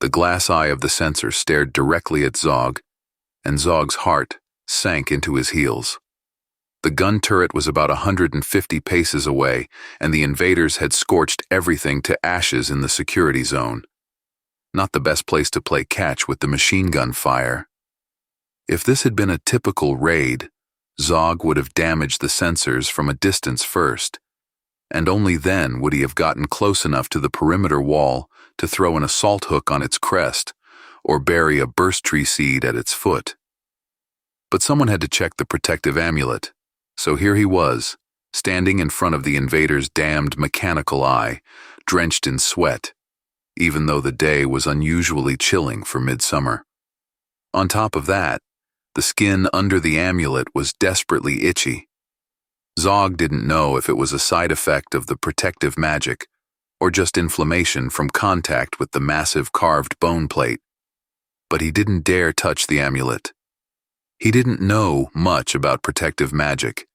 The glass eye of the sensor stared directly at Zog, and Zog's heart sank into his heels. The gun turret was about 150 paces away, and the invaders had scorched everything to ashes in the security zone. Not the best place to play catch with the machine gun fire. If this had been a typical raid, Zog would have damaged the sensors from a distance first, and only then would he have gotten close enough to the perimeter wall to throw an assault hook on its crest or bury a burst tree seed at its foot. But someone had to check the protective amulet, so here he was, standing in front of the invader's damned mechanical eye, drenched in sweat, even though the day was unusually chilling for midsummer. On top of that, the skin under the amulet was desperately itchy. Zog didn't know if it was a side effect of the protective magic or just inflammation from contact with the massive carved bone plate, but he didn't dare touch the amulet. He didn't know much about protective magic,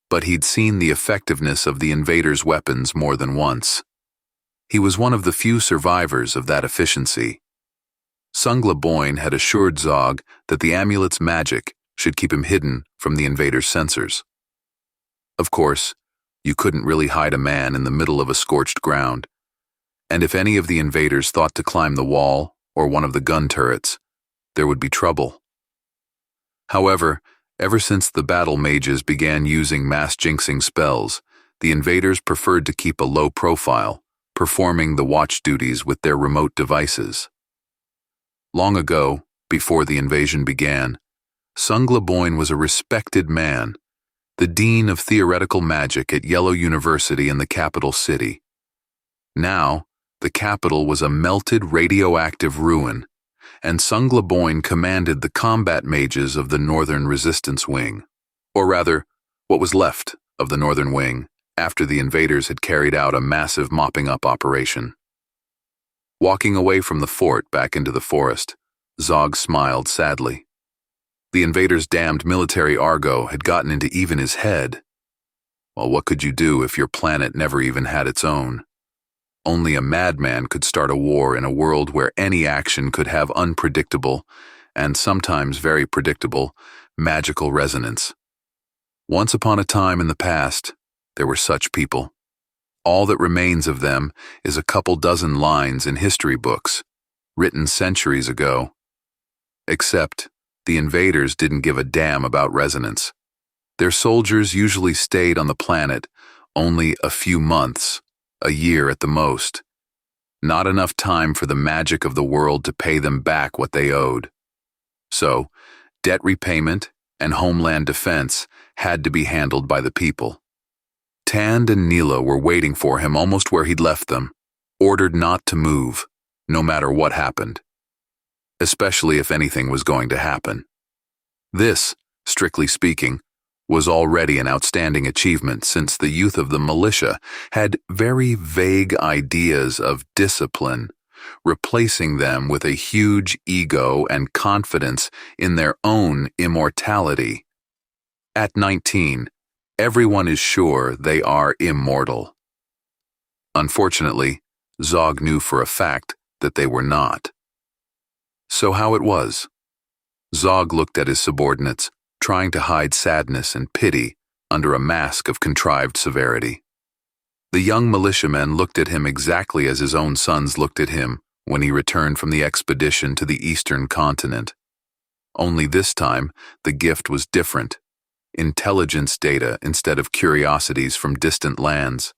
but he'd seen the effectiveness of the invaders' weapons more than once. He was one of the few survivors of that efficiency. Sungla Boyne had assured Zog that the amulet's magic should keep him hidden from the invaders' sensors. Of course, you couldn't really hide a man in the middle of a scorched ground, and if any of the invaders thought to climb the wall or one of the gun turrets, there would be trouble. However, ever since the battle mages began using mass jinxing spells, the invaders preferred to keep a low profile, performing the watch duties with their remote devices. Long ago, before the invasion began, Sungla Boyne was a respected man, the dean of theoretical magic at Yellow University in the capital city. Now, the capital was a melted radioactive ruin, and Sungla Boyne commanded the combat mages of the Northern Resistance Wing, or rather, what was left of the Northern Wing after the invaders had carried out a massive mopping-up operation. Walking away from the fort back into the forest, Zog smiled sadly. The invaders' damned military argot had gotten into even his head. Well, what could you do if your planet never even had its own? Only a madman could start a war in a world where any action could have unpredictable, and sometimes very predictable, magical resonance. Once upon a time in the past, there were such people. All that remains of them is a couple dozen lines in history books, written centuries ago. Except, the invaders didn't give a damn about resonance. Their soldiers usually stayed on the planet only a few months, a year at the most. Not enough time for the magic of the world to pay them back what they owed. So, debt repayment and homeland defense had to be handled by the people. Tand and Neela were waiting for him almost where he'd left them, ordered not to move, no matter what happened. Especially if anything was going to happen. This, strictly speaking, was already an outstanding achievement since the youth of the militia had very vague ideas of discipline, replacing them with a huge ego and confidence in their own immortality. At 19, everyone is sure they are immortal. Unfortunately, Zog knew for a fact that they were not. So how it was? Zog looked at his subordinates, trying to hide sadness and pity under a mask of contrived severity. The young militiamen looked at him exactly as his own sons looked at him when he returned from the expedition to the eastern continent. Only this time, the gift was different. Intelligence data instead of curiosities from distant lands.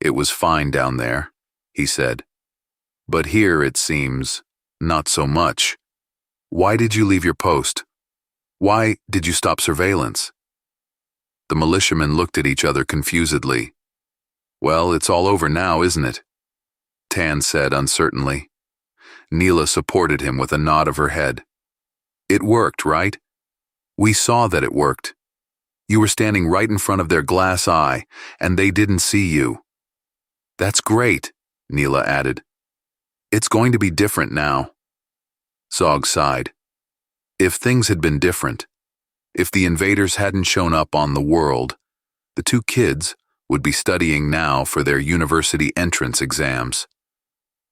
It was fine down there, he said. But here, it seems, not so much. Why did you leave your post? Why did you stop surveillance? The militiamen looked at each other confusedly. Well, it's all over now, isn't it? Tan said uncertainly. Neela supported him with a nod of her head. It worked, right? We saw that it worked. You were standing right in front of their glass eye, and they didn't see you. That's great, Neela added. It's going to be different now. Zog sighed. If things had been different, if the invaders hadn't shown up on the world, the two kids would be studying now for their university entrance exams.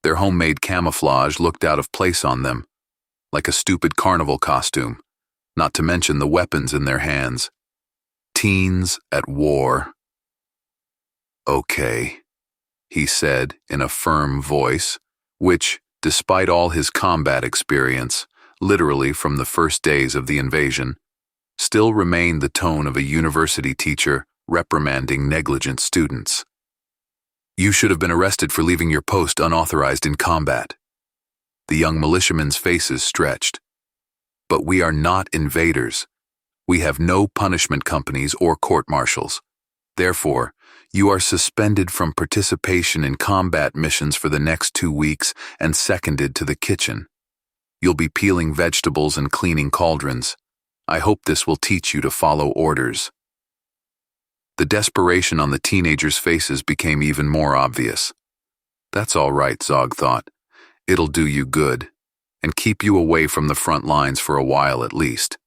Their homemade camouflage looked out of place on them, like a stupid carnival costume, not to mention the weapons in their hands. Teens at war. "Okay," he said in a firm voice, which, despite all his combat experience, literally from the first days of the invasion, still remained the tone of a university teacher reprimanding negligent students. "You should have been arrested for leaving your post unauthorized in combat." The young militiamen's faces stretched. "But we are not invaders. We have no punishment companies or court-martials. Therefore, you are suspended from participation in combat missions for the next 2 weeks and seconded to the kitchen. You'll be peeling vegetables and cleaning cauldrons. I hope this will teach you to follow orders." The desperation on the teenagers' faces became even more obvious. "That's all right," Zog thought. "It'll do you good, and keep you away from the front lines for a while at least.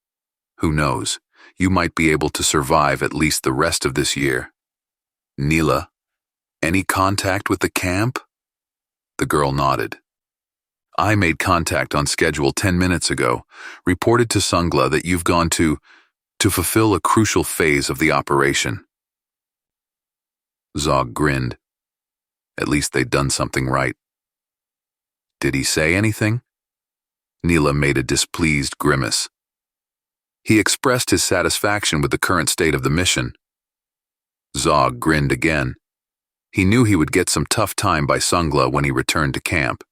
Who knows, you might be able to survive at least the rest of this year." "Neela, any contact with the camp?" The girl nodded. "I made contact on schedule 10 minutes ago, reported to Sungla that you've gone to fulfill a crucial phase of the operation." Zog grinned. At least they'd done something right. "Did he say anything?" Neela made a displeased grimace. "He expressed his satisfaction with the current state of the mission." Zog grinned again. He knew he would get some tough time by Sungla when he returned to camp.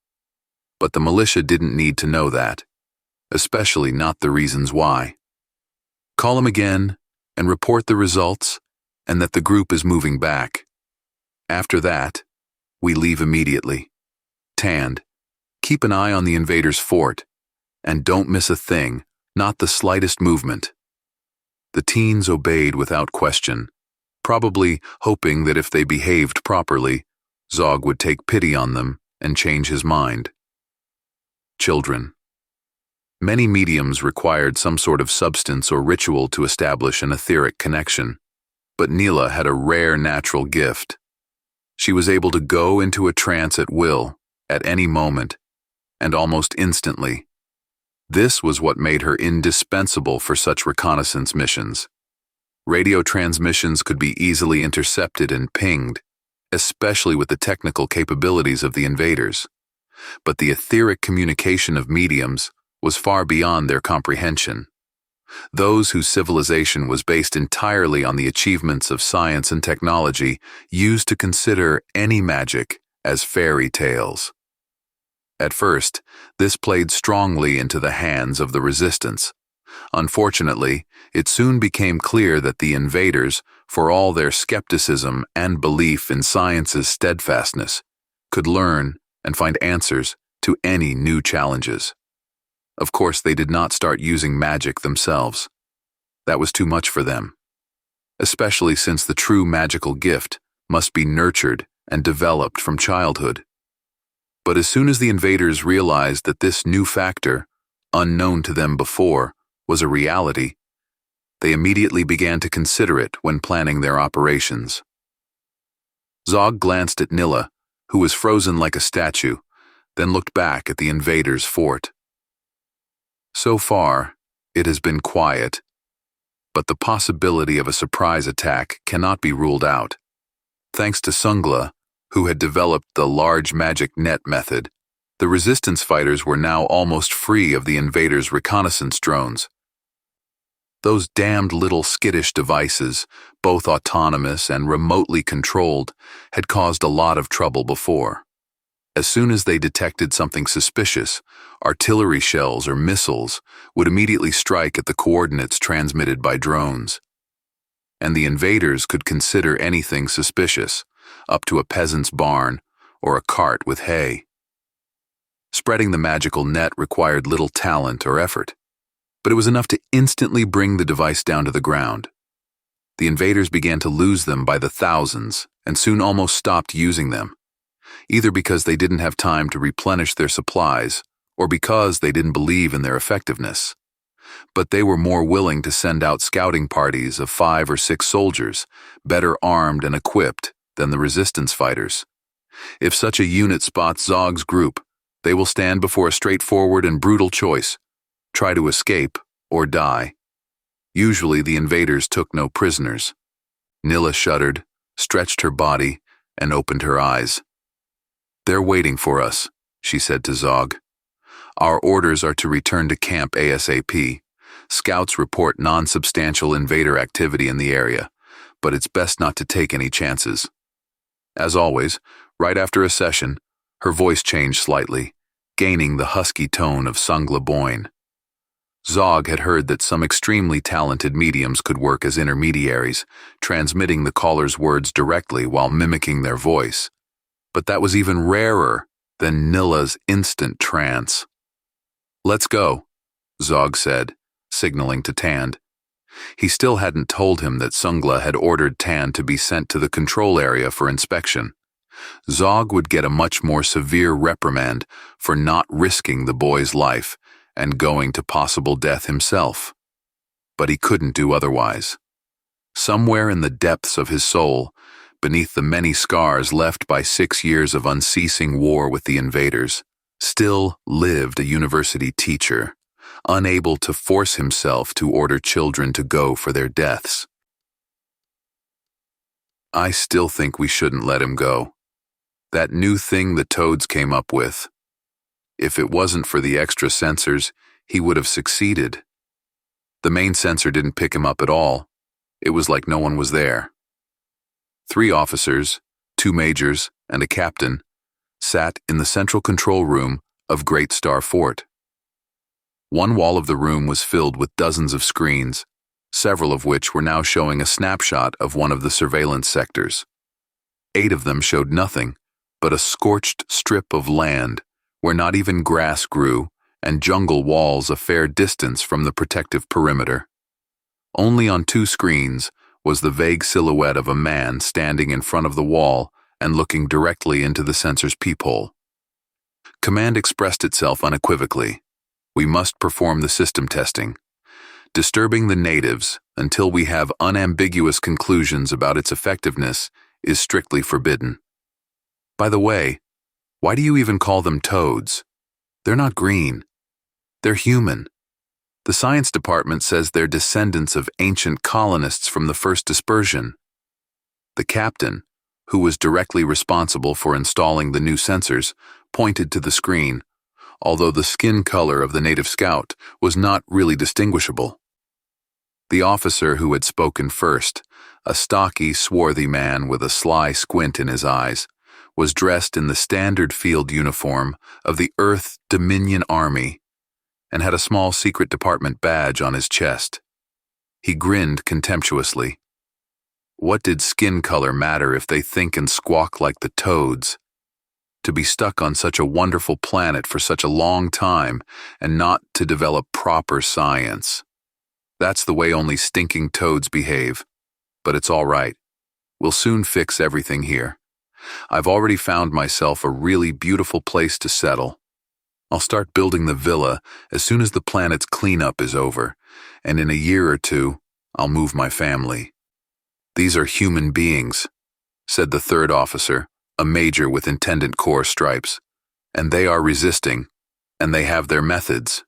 But the militia didn't need to know that, especially not the reasons why. "Call him again and report the results and that the group is moving back. After that, we leave immediately. Tand, keep an eye on the invaders' fort, and don't miss a thing, not the slightest movement." The teens obeyed without question, probably hoping that if they behaved properly, Zog would take pity on them and change his mind. Children. Many mediums required some sort of substance or ritual to establish an etheric connection, but Neela had a rare natural gift. She was able to go into a trance at will, at any moment, and almost instantly. This was what made her indispensable for such reconnaissance missions. Radio transmissions could be easily intercepted and pinged, especially with the technical capabilities of the invaders. But the etheric communication of mediums was far beyond their comprehension. Those whose civilization was based entirely on the achievements of science and technology used to consider any magic as fairy tales. At first, this played strongly into the hands of the resistance. Unfortunately, it soon became clear that the invaders, for all their skepticism and belief in science's steadfastness, could learn and find answers to any new challenges. Of course, they did not start using magic themselves. That was too much for them, especially since the true magical gift must be nurtured and developed from childhood. But as soon as the invaders realized that this new factor, unknown to them before, was a reality, they immediately began to consider it when planning their operations. Zog glanced at Neela, who was frozen like a statue, then looked back at the invaders' fort. So far, it has been quiet, but the possibility of a surprise attack cannot be ruled out. Thanks to Sungla, who had developed the large magic net method, the resistance fighters were now almost free of the invaders' reconnaissance drones. Those damned little skittish devices, both autonomous and remotely controlled, had caused a lot of trouble before. As soon as they detected something suspicious, artillery shells or missiles would immediately strike at the coordinates transmitted by drones. And the invaders could consider anything suspicious, up to a peasant's barn or a cart with hay. Spreading the magical net required little talent or effort, but it was enough to instantly bring the device down to the ground. The invaders began to lose them by the thousands and soon almost stopped using them, either because they didn't have time to replenish their supplies or because they didn't believe in their effectiveness. But they were more willing to send out scouting parties of 5 or 6 soldiers, better armed and equipped than the resistance fighters, If such a unit spots Zog's group, they will stand before a straightforward and brutal choice: try to escape or die. Usually the invaders took no prisoners. Nilla shuddered, stretched her body, and opened her eyes. "They're waiting for us," she said to Zog. "Our orders are to return to camp ASAP. Scouts report non-substantial invader activity in the area, but it's best not to take any chances." As always, right after a session, her voice changed slightly, gaining the husky tone of Sungla Boyne. Zog had heard that some extremely talented mediums could work as intermediaries, transmitting the caller's words directly while mimicking their voice. But that was even rarer than Nilla's instant trance. "Let's go," Zog said, signaling to Tand. He still hadn't told him that Sungla had ordered Tand to be sent to the control area for inspection. Zog would get a much more severe reprimand for not risking the boy's life and going to possible death himself. But he couldn't do otherwise. Somewhere in the depths of his soul, beneath the many scars left by 6 years of unceasing war with the invaders, still lived a university teacher, unable to force himself to order children to go for their deaths. "I still think we shouldn't let him go. That new thing the Toads came up with. If it wasn't for the extra sensors, he would have succeeded. The main sensor didn't pick him up at all. It was like no one was there." 3 officers, 2 majors, and a captain sat in the central control room of Great Star Fort. One wall of the room was filled with dozens of screens, several of which were now showing a snapshot of one of the surveillance sectors. 8 of them showed nothing but a scorched strip of land where not even grass grew, and jungle walls a fair distance from the protective perimeter. Only on 2 screens was the vague silhouette of a man standing in front of the wall and looking directly into the sensor's peephole. Command expressed itself unequivocally: "We must perform the system testing. Disturbing the natives until we have unambiguous conclusions about its effectiveness is strictly forbidden. By the way, why do you even call them toads? They're not green. They're human. The science department says they're descendants of ancient colonists from the first dispersion." The captain, who was directly responsible for installing the new sensors, pointed to the screen, although the skin color of the native scout was not really distinguishable. The officer who had spoken first, a stocky, swarthy man with a sly squint in his eyes, was dressed in the standard field uniform of the Earth Dominion Army and had a small secret department badge on his chest. He grinned contemptuously. What did skin color matter if they think and squawk like the toads? To be stuck on such a wonderful planet for such a long time and not to develop proper science. That's the way only stinking toads behave. But it's all right. We'll soon fix everything here. I've already found myself a really beautiful place to settle. I'll start building the villa as soon as the planet's cleanup is over, and in a year or 2, I'll move my family. These are human beings, said the 3rd officer, a major with Intendant Corps stripes, and they are resisting, and they have their methods.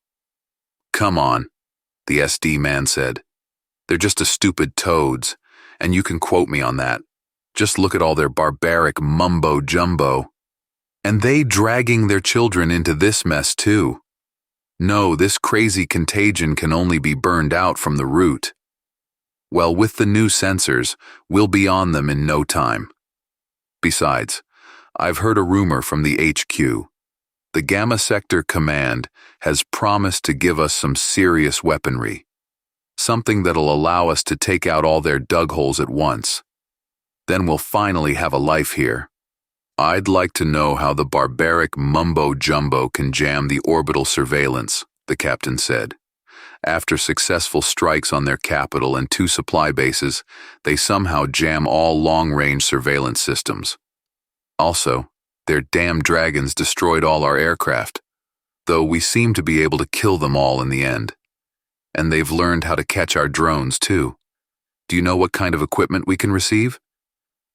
Come on, the SD man said. They're just a stupid toads, and you can quote me on that. Just look at all their barbaric mumbo-jumbo. And they dragging their children into this mess too. No, this crazy contagion can only be burned out from the root. Well, with the new sensors, we'll be on them in no time. Besides, I've heard a rumor from the HQ. The Gamma Sector Command has promised to give us some serious weaponry. Something that'll allow us to take out all their dug holes at once. Then we'll finally have a life here. I'd like to know how the barbaric mumbo-jumbo can jam the orbital surveillance, the captain said. After successful strikes on their capital and 2 supply bases, they somehow jam all long-range surveillance systems. Also, their damn dragons destroyed all our aircraft, though we seem to be able to kill them all in the end. And they've learned how to catch our drones, too. Do you know what kind of equipment we can receive?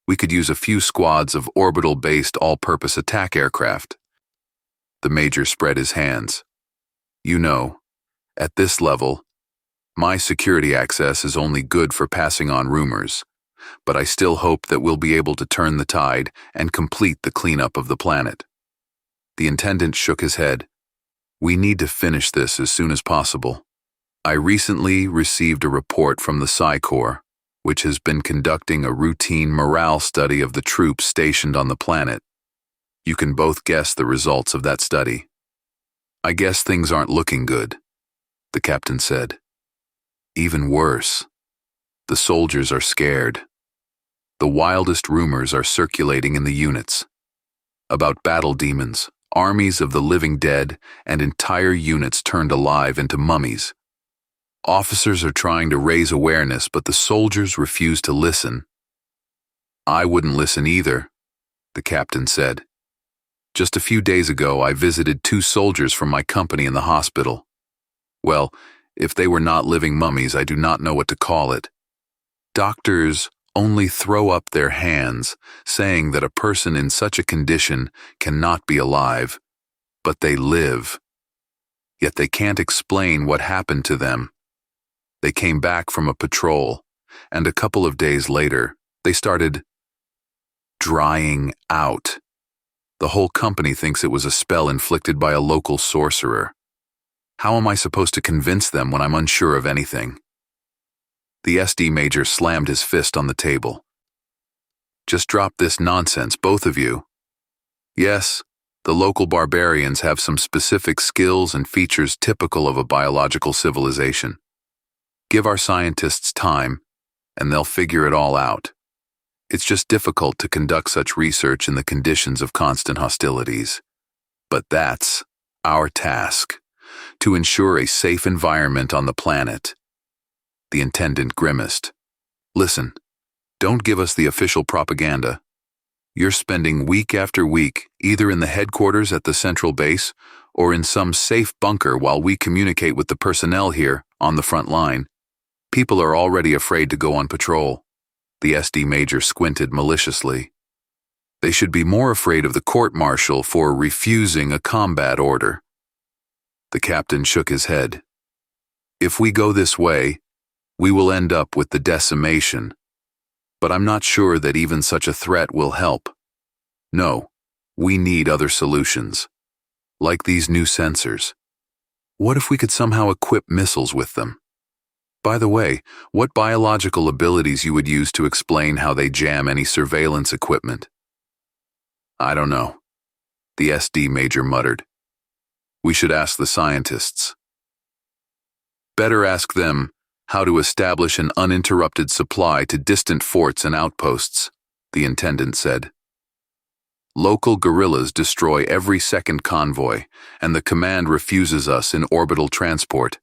We could use a few squads of orbital-based all-purpose attack aircraft. The Major spread his hands. You know, at this level, my security access is only good for passing on rumors, but I still hope that we'll be able to turn the tide and complete the cleanup of the planet. The Intendant shook his head. We need to finish this as soon as possible. I recently received a report from the Psi Corps, which has been conducting a routine morale study of the troops stationed on the planet. You can both guess the results of that study. I guess things aren't looking good, the captain said. Even worse, the soldiers are scared. The wildest rumors are circulating in the units about battle demons, armies of the living dead, and entire units turned alive into mummies. Officers are trying to raise awareness, but the soldiers refuse to listen. I wouldn't listen either, the captain said. Just a few days ago, I visited 2 soldiers from my company in the hospital. Well, if they were not living mummies, I do not know what to call it. Doctors only throw up their hands, saying that a person in such a condition cannot be alive, but they live. Yet they can't explain what happened to them. They came back from a patrol, and a couple of days later, they started drying out. The whole company thinks it was a spell inflicted by a local sorcerer. How am I supposed to convince them when I'm unsure of anything? The SD Major slammed his fist on the table. Just drop this nonsense, both of you. Yes, the local barbarians have some specific skills and features typical of a biological civilization. Give our scientists time, and they'll figure it all out. It's just difficult to conduct such research in the conditions of constant hostilities. But that's our task, to ensure a safe environment on the planet. The Intendant grimaced. Listen, don't give us the official propaganda. You're spending week after week either in the headquarters at the central base or in some safe bunker while we communicate with the personnel here on the front line. People are already afraid to go on patrol. The SD Major squinted maliciously. They should be more afraid of the court-martial for refusing a combat order. The captain shook his head. If we go this way, we will end up with the decimation. But I'm not sure that even such a threat will help. No, we need other solutions. Like these new sensors. What if we could somehow equip missiles with them? By the way, what biological abilities you would use to explain how they jam any surveillance equipment? I don't know, the SD Major muttered. We should ask the scientists. Better ask them how to establish an uninterrupted supply to distant forts and outposts, the Intendant said. Local guerrillas destroy every second convoy, and the command refuses us in orbital transport.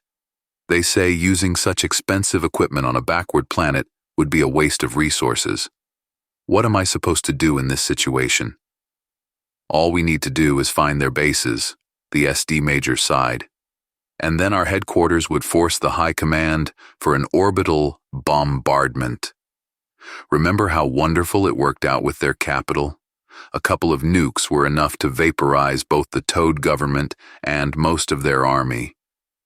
They say using such expensive equipment on a backward planet would be a waste of resources. What am I supposed to do in this situation? All we need to do is find their bases, the SD Major sighed. And then our headquarters would force the High Command for an orbital bombardment. Remember how wonderful it worked out with their capital? A couple of nukes were enough to vaporize both the Toad government and most of their army.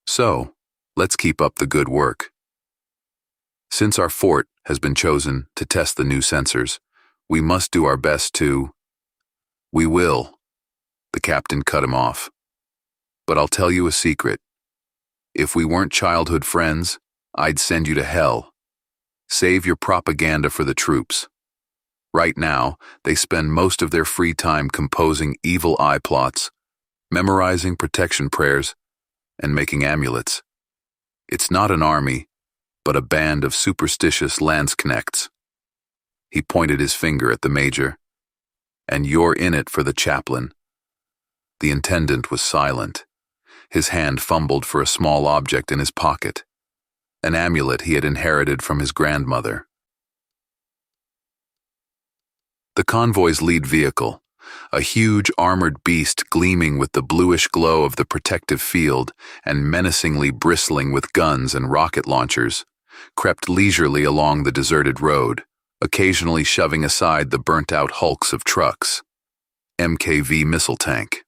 So, let's keep up the good work. Since our fort has been chosen to test the new sensors, we must do our best to... We will. The captain cut him off. But I'll tell you a secret. If we weren't childhood friends, I'd send you to hell. Save your propaganda for the troops. Right now, they spend most of their free time composing evil eye plots, memorizing protection prayers, and making amulets. It's not an army, but a band of superstitious landsknechts. He pointed his finger at the Major. And you're in it for the chaplain. The Intendant was silent. His hand fumbled for a small object in his pocket, an amulet he had inherited from his grandmother. The convoy's lead vehicle, a huge armored beast gleaming with the bluish glow of the protective field and menacingly bristling with guns and rocket launchers, crept leisurely along the deserted road, occasionally shoving aside the burnt-out hulks of trucks. MKV missile tank.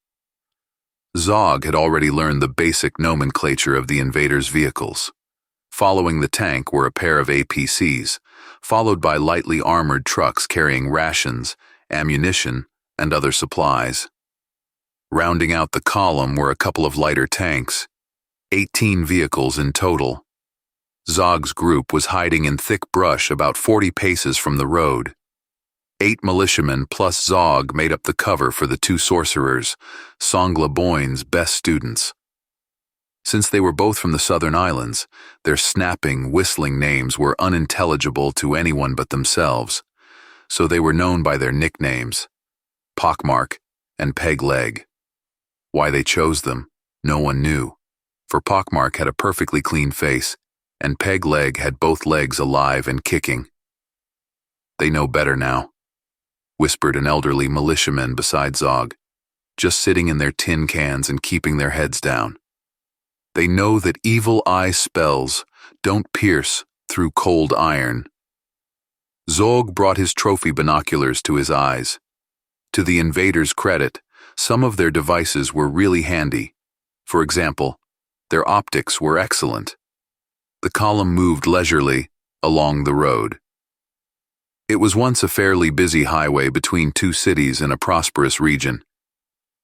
Zog had already learned the basic nomenclature of the invaders' vehicles. Following the tank were a pair of APCs, followed by lightly armored trucks carrying rations, ammunition, and other supplies. Rounding out the column were a couple of lighter tanks, 18 vehicles in total. Zog's group was hiding in thick brush about 40 paces from the road. 8 militiamen plus Zog made up the cover for the 2 sorcerers, Songla Boyne's best students. Since they were both from the southern islands, their snapping, whistling names were unintelligible to anyone but themselves, so they were known by their nicknames, Pockmark and Peg Leg. Why they chose them, no one knew, for Pockmark had a perfectly clean face, and Peg Leg had both legs alive and kicking. "They know better now," whispered an elderly militiaman beside Zog, just sitting in their tin cans and keeping their heads down. "They know that evil eye spells don't pierce through cold iron." Zog brought his trophy binoculars to his eyes. To the invaders' credit, some of their devices were really handy. For example, their optics were excellent. The column moved leisurely along the road. It was once a fairly busy highway between 2 cities in a prosperous region.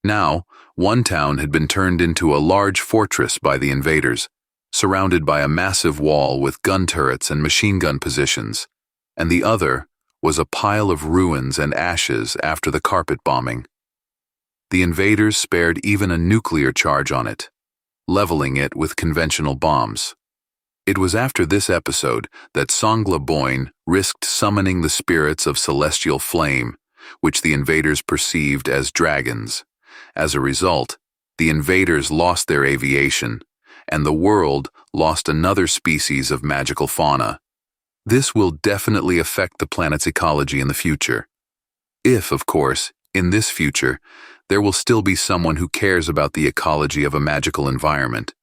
Now, one town had been turned into a large fortress by the invaders, surrounded by a massive wall with gun turrets and machine gun positions, and the other was a pile of ruins and ashes after the carpet bombing. The invaders spared even a nuclear charge on it, leveling it with conventional bombs. It was after this episode that Songla Boyne risked summoning the spirits of celestial flame, which the invaders perceived as dragons. As a result, the invaders lost their aviation, and the world lost another species of magical fauna. This will definitely affect the planet's ecology in the future. If, of course, in this future, there will still be someone who cares about the ecology of a magical environment.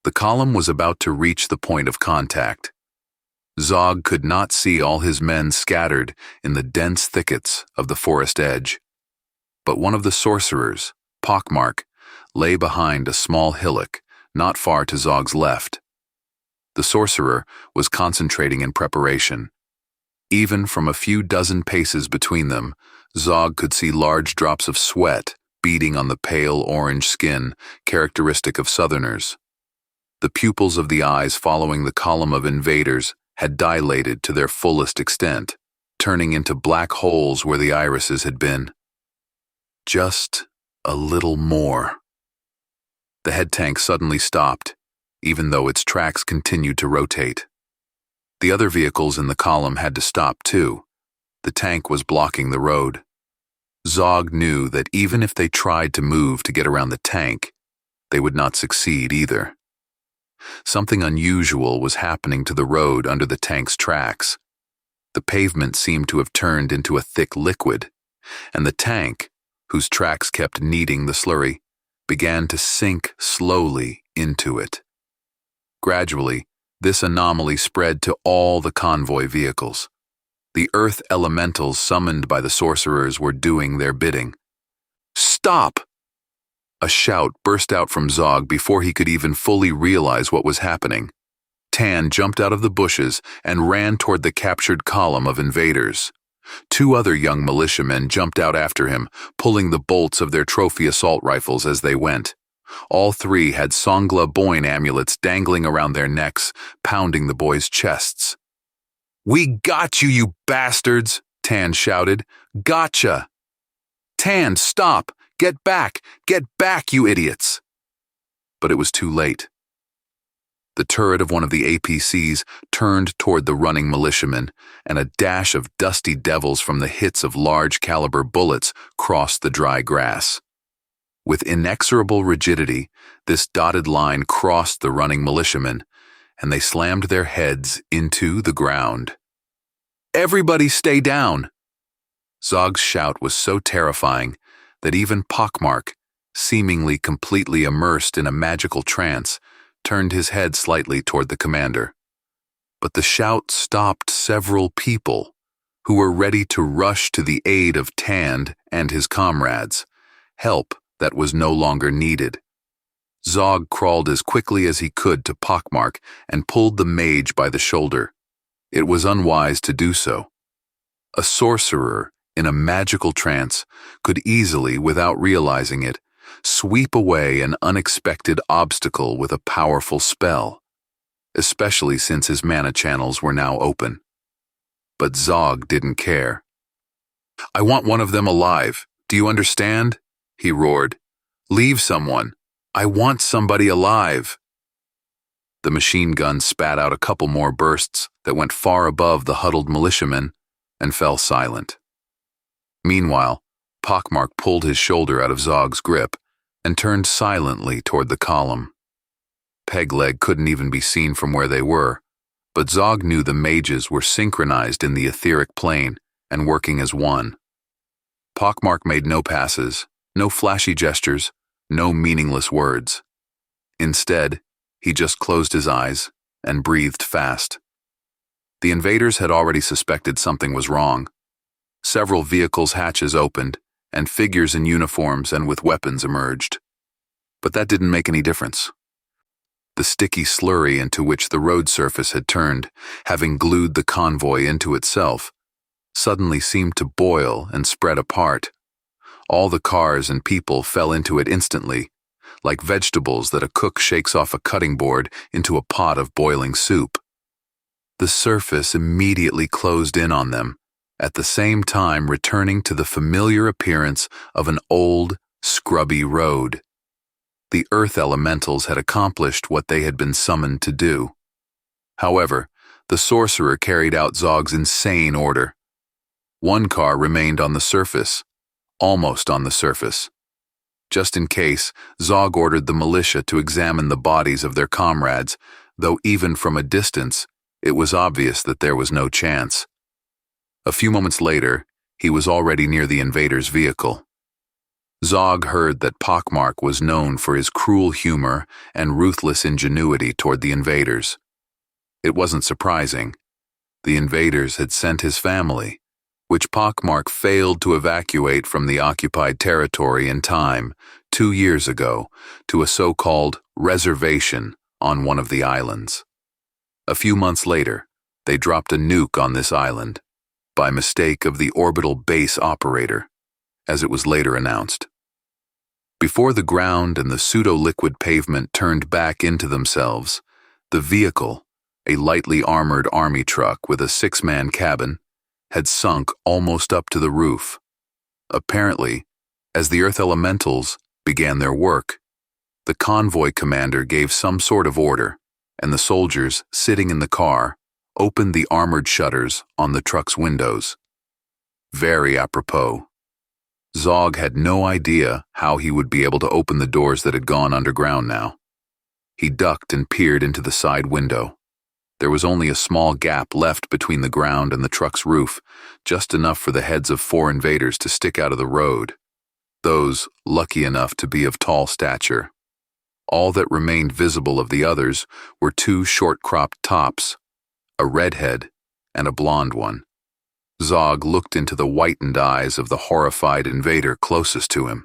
The column was about to reach the point of contact. Zog could not see all his men scattered in the dense thickets of the forest edge. But one of the sorcerers, Pockmark, lay behind a small hillock not far to Zog's left. The sorcerer was concentrating in preparation. Even from a few dozen paces between them, Zog could see large drops of sweat beading on the pale orange skin characteristic of southerners. The pupils of the eyes following the column of invaders had dilated to their fullest extent, turning into black holes where the irises had been. Just a little more. The head tank suddenly stopped, even though its tracks continued to rotate. The other vehicles in the column had to stop too. The tank was blocking the road. Zog knew that even if they tried to move to get around the tank, they would not succeed either. Something unusual was happening to the road under the tank's tracks. The pavement seemed to have turned into a thick liquid, and the tank, whose tracks kept kneading the slurry, began to sink slowly into it. Gradually, this anomaly spread to all the convoy vehicles. The earth elementals summoned by the sorcerers were doing their bidding. "Stop!" A shout burst out from Zog before he could even fully realize what was happening. Tan jumped out of the bushes and ran toward the captured column of invaders. 2 other young militiamen jumped out after him, pulling the bolts of their trophy assault rifles as they went. All 3 had Songla Boyne amulets dangling around their necks, pounding the boys' chests. "We got you, you bastards!" Tan shouted. "Gotcha!" "Tan, stop! Get back! Get back, you idiots!" But it was too late. The turret of one of the APCs turned toward the running militiamen, and a dash of dusty devils from the hits of large-caliber bullets crossed the dry grass. With inexorable rigidity, this dotted line crossed the running militiamen, and they slammed their heads into the ground. "Everybody stay down!" Zog's shout was so terrifying that even Pockmark, seemingly completely immersed in a magical trance, turned his head slightly toward the commander. but the shout stopped several people who were ready to rush to the aid of Tand and his comrades, help that was no longer needed. Zog crawled as quickly as he could to Pockmark and pulled the mage by the shoulder. It was unwise to do so. A sorcerer in a magical trance could easily, without realizing it, sweep away an unexpected obstacle with a powerful spell, especially since his mana channels were now open. But Zog didn't care. "I want one of them alive. Do you understand?" he roared. "Leave someone. I want somebody alive." The machine gun spat out a couple more bursts that went far above the huddled militiamen and fell silent. Meanwhile, Pockmark pulled his shoulder out of Zog's grip and turned silently toward the column. Pegleg couldn't even be seen from where they were, but Zog knew the mages were synchronized in the etheric plane and working as one. Pockmark made no passes, no flashy gestures, no meaningless words. Instead, he just closed his eyes and breathed fast. The invaders had already suspected something was wrong. Several vehicles' hatches opened, and figures in uniforms and with weapons emerged. But that didn't make any difference. The sticky slurry into which the road surface had turned, having glued the convoy into itself, suddenly seemed to boil and spread apart. All the cars and people fell into it instantly, like vegetables that a cook shakes off a cutting board into a pot of boiling soup. The surface immediately closed in on them, at the same time returning to the familiar appearance of an old, scrubby road. The earth elementals had accomplished what they had been summoned to do. However, the sorcerer carried out Zog's insane order. One car remained on the surface, almost on the surface. Just in case, Zog ordered the militia to examine the bodies of their comrades, though even from a distance, it was obvious that there was no chance. A few moments later, he was already near the invader's vehicle. Zog heard that Pockmark was known for his cruel humor and ruthless ingenuity toward the invaders. It wasn't surprising. The invaders had sent his family, which Pockmark failed to evacuate from the occupied territory in time, 2 years ago, to a so-called reservation on one of the islands. A few months later, they dropped a nuke on this island, by mistake of the orbital base operator, as it was later announced. Before the ground and the pseudo-liquid pavement turned back into themselves, the vehicle, a lightly armored army truck with a 6-man cabin, had sunk almost up to the roof. Apparently, as the Earth Elementals began their work, the convoy commander gave some sort of order, and the soldiers sitting in the car opened the armored shutters on the truck's windows. Very apropos. Zog had no idea how he would be able to open the doors that had gone underground now. He ducked and peered into the side window. There was only a small gap left between the ground and the truck's roof, just enough for the heads of 4 invaders to stick out of the road, those lucky enough to be of tall stature. All that remained visible of the others were 2 short-cropped tops, a redhead and a blonde one. Zog looked into the whitened eyes of the horrified invader closest to him.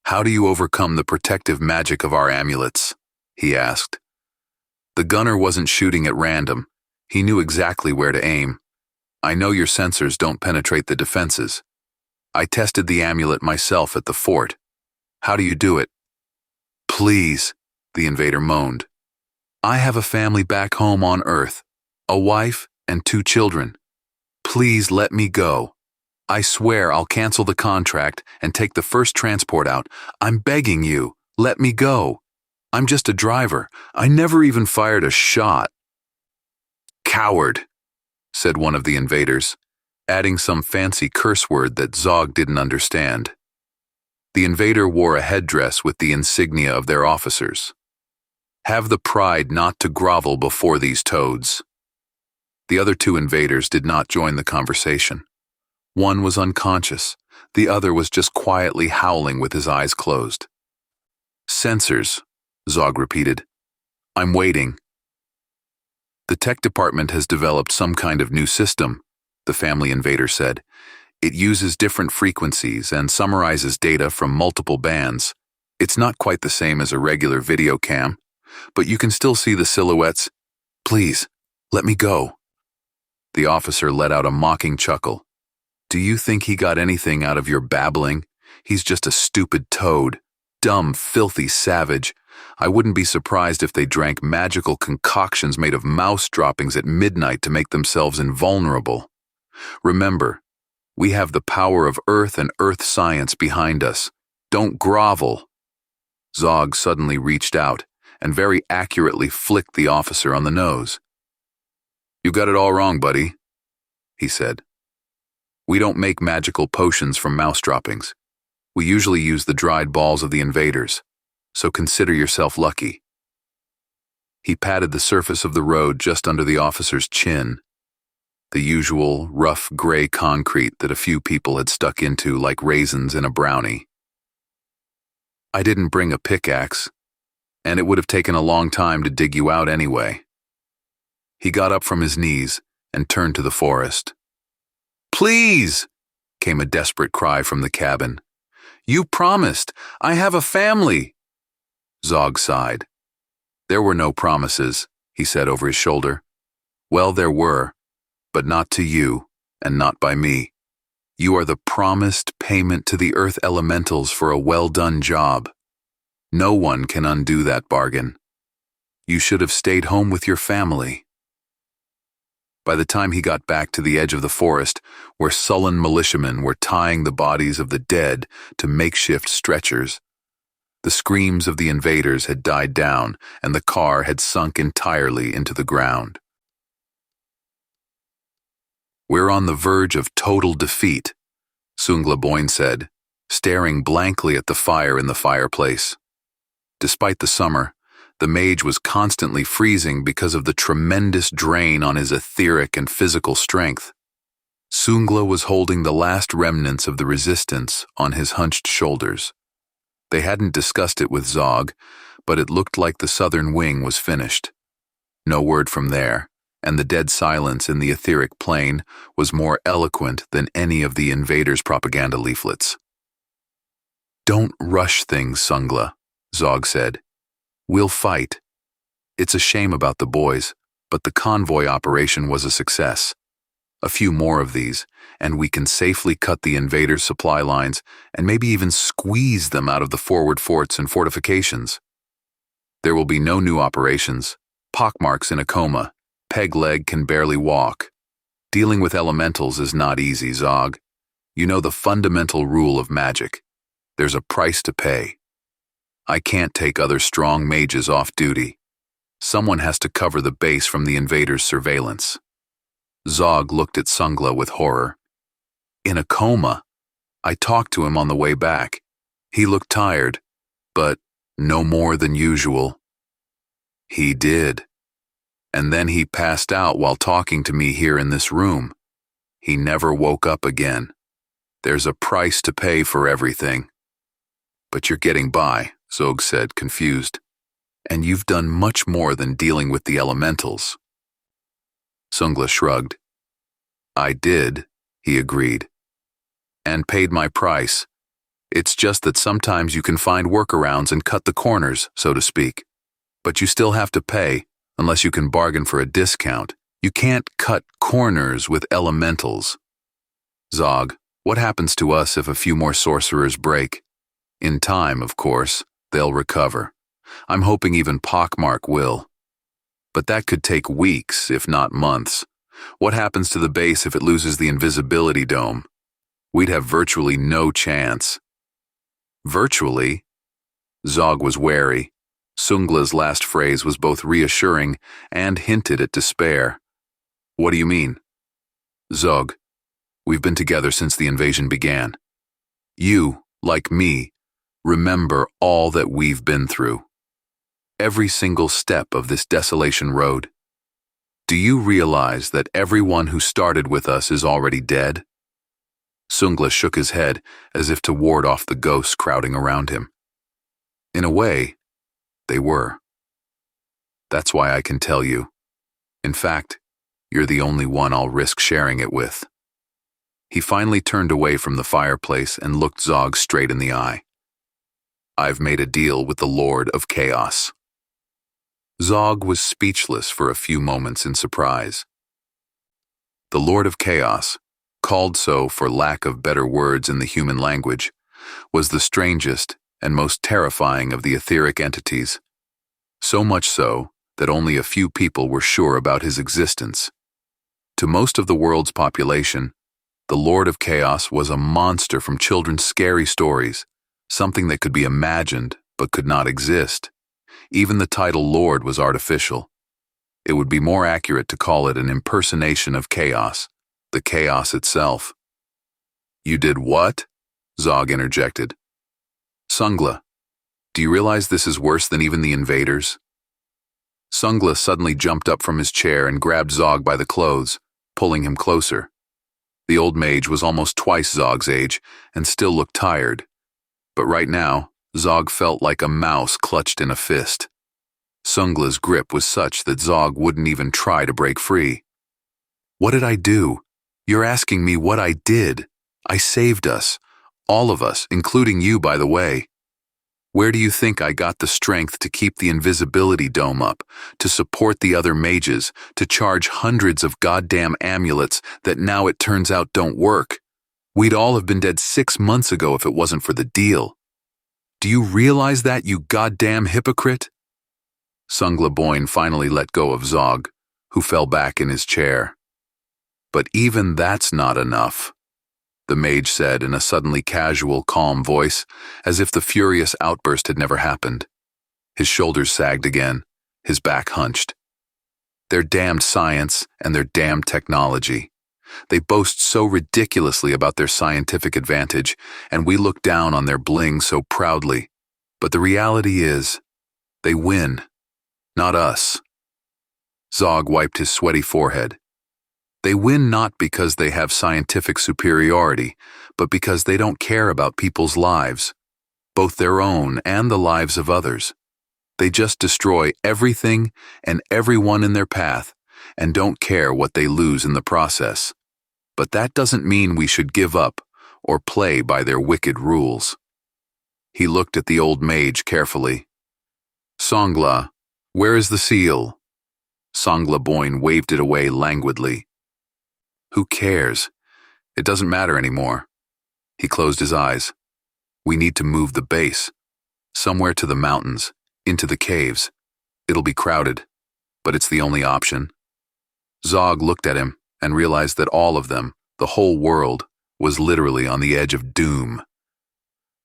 "How do you overcome the protective magic of our amulets?" he asked. The gunner wasn't shooting at random. He knew exactly where to aim. "I know your sensors don't penetrate the defenses. I tested the amulet myself at the fort. How do you do it?" "Please," the invader moaned. "I have a family back home on Earth, a wife and 2 children. Please let me go. I swear I'll cancel the contract and take the first transport out. I'm begging you, let me go. I'm just a driver. I never even fired a shot." "Coward," said one of the invaders, adding some fancy curse word that Zog didn't understand. The invader wore a headdress with the insignia of their officers. "Have the pride not to grovel before these toads." The other 2 invaders did not join the conversation. One was unconscious, the other was just quietly howling with his eyes closed. "Sensors," Zog repeated. "I'm waiting." The tech department has developed some kind of new system, the family invader said. It uses different frequencies and summarizes data from multiple bands. It's not quite the same as a regular video cam, but you can still see the silhouettes. Please, let me go. The officer let out a mocking chuckle. Do you think he got anything out of your babbling? He's just a stupid toad. Dumb, filthy savage. I wouldn't be surprised if they drank magical concoctions made of mouse droppings at midnight to make themselves invulnerable. Remember, we have the power of Earth and Earth science behind us. Don't grovel. Zog suddenly reached out and very accurately flicked the officer on the nose. You got it all wrong, buddy, he said. We don't make magical potions from mouse droppings. We usually use the dried balls of the invaders, so consider yourself lucky. He patted the surface of the road just under the officer's chin, the usual rough gray concrete that a few people had stuck into like raisins in a brownie. I didn't bring a pickaxe, and it would have taken a long time to dig you out anyway. He got up from his knees and turned to the forest. Please, came a desperate cry from the cabin. You promised. I have a family. Zog sighed. There were no promises, he said over his shoulder. Well, there were, but not to you, and not by me. You are the promised payment to the Earth Elementals for a well-done job. No one can undo that bargain. You should have stayed home with your family. By the time he got back to the edge of the forest, where sullen militiamen were tying the bodies of the dead to makeshift stretchers, the screams of the invaders had died down and the car had sunk entirely into the ground. We're on the verge of total defeat, Sungla Boyne said, staring blankly at the fire in the fireplace. Despite the summer, the mage was constantly freezing because of the tremendous drain on his etheric and physical strength. Sungla was holding the last remnants of the resistance on his hunched shoulders. They hadn't discussed it with Zog, but it looked like the southern wing was finished. No word from there, and the dead silence in the etheric plane was more eloquent than any of the invaders' propaganda leaflets. Don't rush things, Sungla, Zog said. We'll fight. It's a shame about the boys, but the convoy operation was a success. A few more of these, and we can safely cut the invaders' supply lines and maybe even squeeze them out of the forward forts and fortifications. There will be no new operations. Pockmark's in a coma. Peg Leg can barely walk. Dealing with elementals is not easy, Zog. You know the fundamental rule of magic. There's a price to pay. I can't take other strong mages off duty. Someone has to cover the base from the invaders' surveillance. Zog looked at Sungla with horror. In a coma. I talked to him on the way back. He looked tired, but no more than usual. He did. And then he passed out while talking to me here in this room. He never woke up again. There's a price to pay for everything. But you're getting by, Zog said, confused. And you've done much more than dealing with the elementals. Sungla shrugged. I did, he agreed. And paid my price. It's just that sometimes you can find workarounds and cut the corners, so to speak. But you still have to pay, unless you can bargain for a discount. You can't cut corners with elementals. Zog, what happens to us if a few more sorcerers break? In time, of course, they'll recover. I'm hoping even Pockmark will. But that could take weeks, if not months. What happens to the base if it loses the invisibility dome? We'd have virtually no chance. Virtually? Zog was wary. Sungla's last phrase was both reassuring and hinted at despair. What do you mean? Zog, we've been together since the invasion began. You, like me, remember all that we've been through. Every single step of this desolation road. Do you realize that everyone who started with us is already dead? Sungla shook his head as if to ward off the ghosts crowding around him. In a way, they were. That's why I can tell you. In fact, you're the only one I'll risk sharing it with." He finally turned away from the fireplace and looked Zog straight in the eye. "I've made a deal with the Lord of Chaos." Zog was speechless for a few moments in surprise. The Lord of Chaos, called so for lack of better words in the human language, was the strangest and most terrifying of the etheric entities, so much so that only a few people were sure about his existence. To most of the world's population, the Lord of Chaos was a monster from children's scary stories, something that could be imagined but could not exist. Even the title Lord was artificial. It would be more accurate to call it an impersonation of chaos, the chaos itself. "You did what?" Zog interjected. "Sungla, do you realize this is worse than even the invaders?" Sungla suddenly jumped up from his chair and grabbed Zog by the clothes, pulling him closer. The old mage was almost twice Zog's age and still looked tired. But right now, Zog felt like a mouse clutched in a fist. Sungla's grip was such that Zog wouldn't even try to break free. "What did I do? You're asking me what I did. I saved us. All of us, including you, by the way. Where do you think I got the strength to keep the invisibility dome up, to support the other mages, to charge hundreds of goddamn amulets that now it turns out don't work? We'd all have been dead 6 months ago if it wasn't for the deal. Do you realize that, you goddamn hypocrite?" Sungla Boyne finally let go of Zog, who fell back in his chair. "But even that's not enough," the mage said in a suddenly casual, calm voice, as if the furious outburst had never happened. His shoulders sagged again, his back hunched. "Their damned science and their damned technology. They boast so ridiculously about their scientific advantage, and we look down on their bling so proudly. But the reality is, they win, not us." Zog wiped his sweaty forehead. "They win not because they have scientific superiority, but because they don't care about people's lives, both their own and the lives of others. They just destroy everything and everyone in their path and don't care what they lose in the process. But that doesn't mean we should give up or play by their wicked rules." He looked at the old mage carefully. "Songla, where is the seal?" Songla Boyne waved it away languidly. "Who cares? It doesn't matter anymore." He closed his eyes. "We need to move the base. Somewhere to the mountains, into the caves. It'll be crowded, but it's the only option." Zog looked at him and realized that all of them, the whole world, was literally on the edge of doom.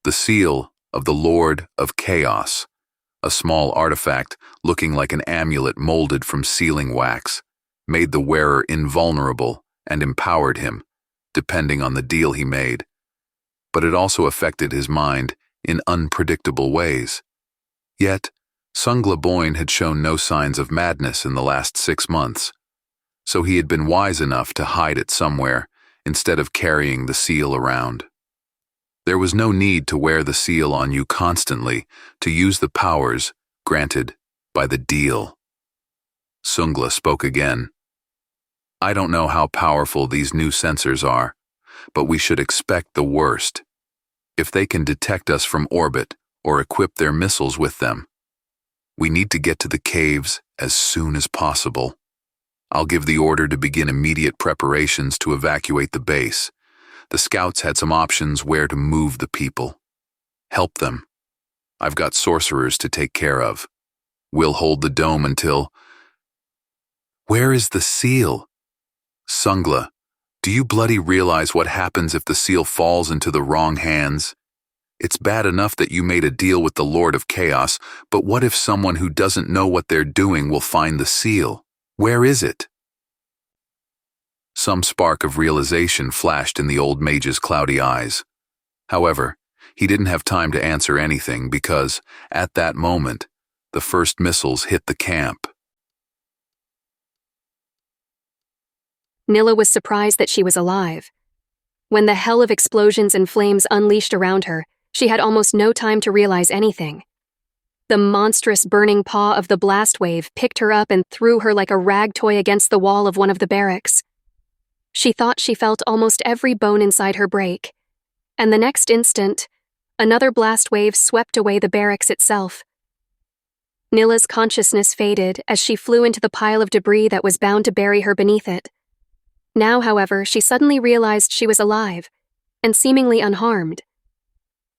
The seal of the Lord of Chaos, a small artifact looking like an amulet molded from sealing wax, made the wearer invulnerable and empowered him, depending on the deal he made. But it also affected his mind in unpredictable ways. Yet, Sungla Boyne had shown no signs of madness in the last 6 months, so he had been wise enough to hide it somewhere instead of carrying the seal around. There was no need to wear the seal on you constantly to use the powers granted by the deal. Sungla spoke again. "I don't know how powerful these new sensors are, but we should expect the worst. If they can detect us from orbit or equip their missiles with them, we need to get to the caves as soon as possible. I'll give the order to begin immediate preparations to evacuate the base. The scouts had some options where to move the people. Help them. I've got sorcerers to take care of. We'll hold the dome until—" "Where is the seal? Sungla, do you bloody realize what happens if the seal falls into the wrong hands? It's bad enough that you made a deal with the Lord of Chaos, but what if someone who doesn't know what they're doing will find the seal? Where is it?" Some spark of realization flashed in the old mage's cloudy eyes. However, he didn't have time to answer anything because, at that moment, the first missiles hit the camp. Nilla was surprised that she was alive. When the hell of explosions and flames unleashed around her, she had almost no time to realize anything. The monstrous burning paw of the blast wave picked her up and threw her like a rag toy against the wall of one of the barracks. She thought she felt almost every bone inside her break, and the next instant, another blast wave swept away the barracks itself. Nila's consciousness faded as she flew into the pile of debris that was bound to bury her beneath it. Now, however, she suddenly realized she was alive, and seemingly unharmed.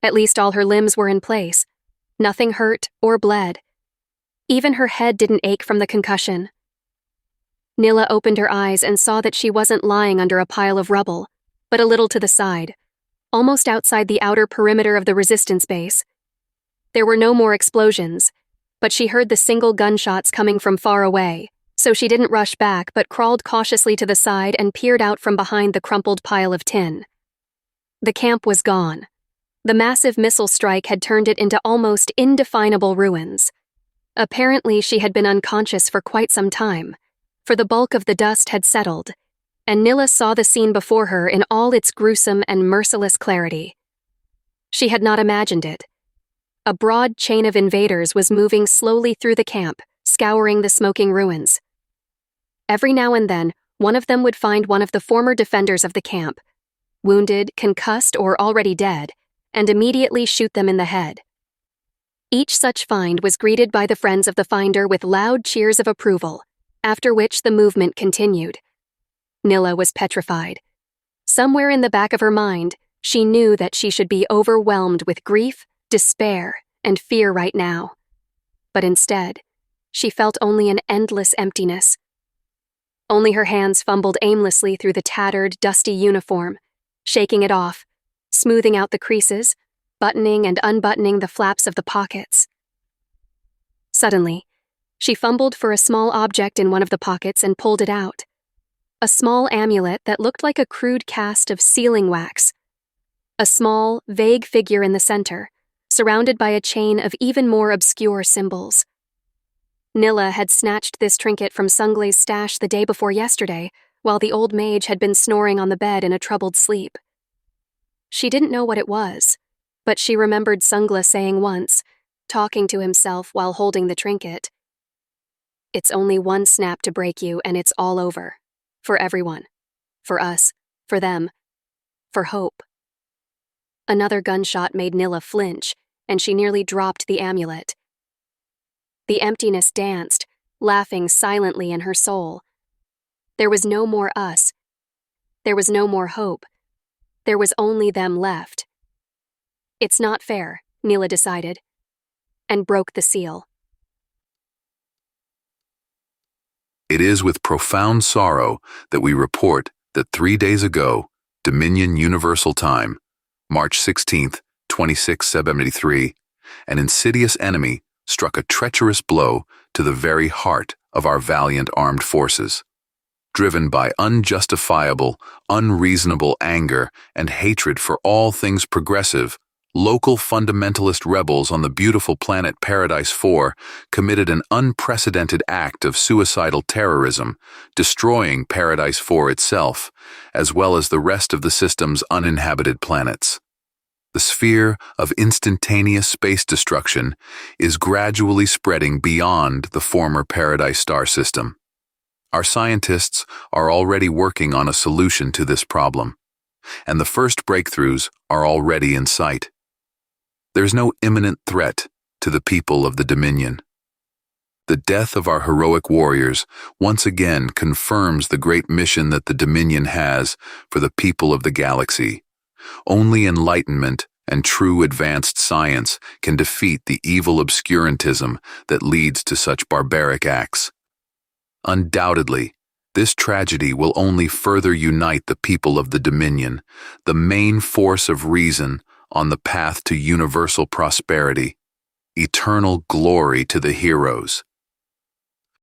At least all her limbs were in place. Nothing hurt or bled. Even her head didn't ache from the concussion. Nila opened her eyes and saw that she wasn't lying under a pile of rubble, but a little to the side, almost outside the outer perimeter of the resistance base. There were no more explosions, but she heard the single gunshots coming from far away, so she didn't rush back but crawled cautiously to the side and peered out from behind the crumpled pile of tin. The camp was gone. The massive missile strike had turned it into almost indefinable ruins. Apparently, she had been unconscious for quite some time, for the bulk of the dust had settled, and Nila saw the scene before her in all its gruesome and merciless clarity. She had not imagined it. A broad chain of invaders was moving slowly through the camp, scouring the smoking ruins. Every now and then, one of them would find one of the former defenders of the camp, wounded, concussed, or already dead, and immediately shoot them in the head. Each such find was greeted by the friends of the finder with loud cheers of approval, after which the movement continued. Nila was petrified. Somewhere in the back of her mind, she knew that she should be overwhelmed with grief, despair, and fear right now. But instead, she felt only an endless emptiness. Only her hands fumbled aimlessly through the tattered, dusty uniform, shaking it off, smoothing out the creases, buttoning and unbuttoning the flaps of the pockets. Suddenly, she fumbled for a small object in one of the pockets and pulled it out. A small amulet that looked like a crude cast of sealing wax. A small, vague figure in the center, surrounded by a chain of even more obscure symbols. Nila had snatched this trinket from Sunglei's stash the day before yesterday, while the old mage had been snoring on the bed in a troubled sleep. She didn't know what it was, but she remembered Sungle saying once, talking to himself while holding the trinket, "It's only one snap to break you and it's all over. For everyone. For us. For them. For hope." Another gunshot made Nila flinch, and she nearly dropped the amulet. The emptiness danced, laughing silently in her soul. There was no more us. There was no more hope. There was only them left. "It's not fair," Nila decided, and broke the seal. It is with profound sorrow that we report that 3 days ago, Dominion Universal Time, March 16th, 2673, an insidious enemy struck a treacherous blow to the very heart of our valiant armed forces. Driven by unjustifiable, unreasonable anger and hatred for all things progressive, local fundamentalist rebels on the beautiful planet Paradise 4 committed an unprecedented act of suicidal terrorism, destroying Paradise 4 itself, as well as the rest of the system's uninhabited planets. The sphere of instantaneous space destruction is gradually spreading beyond the former Paradise star system. Our scientists are already working on a solution to this problem, and the first breakthroughs are already in sight. There's no imminent threat to the people of the Dominion. The death of our heroic warriors once again confirms the great mission that the Dominion has for the people of the galaxy. Only enlightenment and true advanced science can defeat the evil obscurantism that leads to such barbaric acts. Undoubtedly, this tragedy will only further unite the people of the Dominion, the main force of reason on the path to universal prosperity. Eternal glory to the heroes.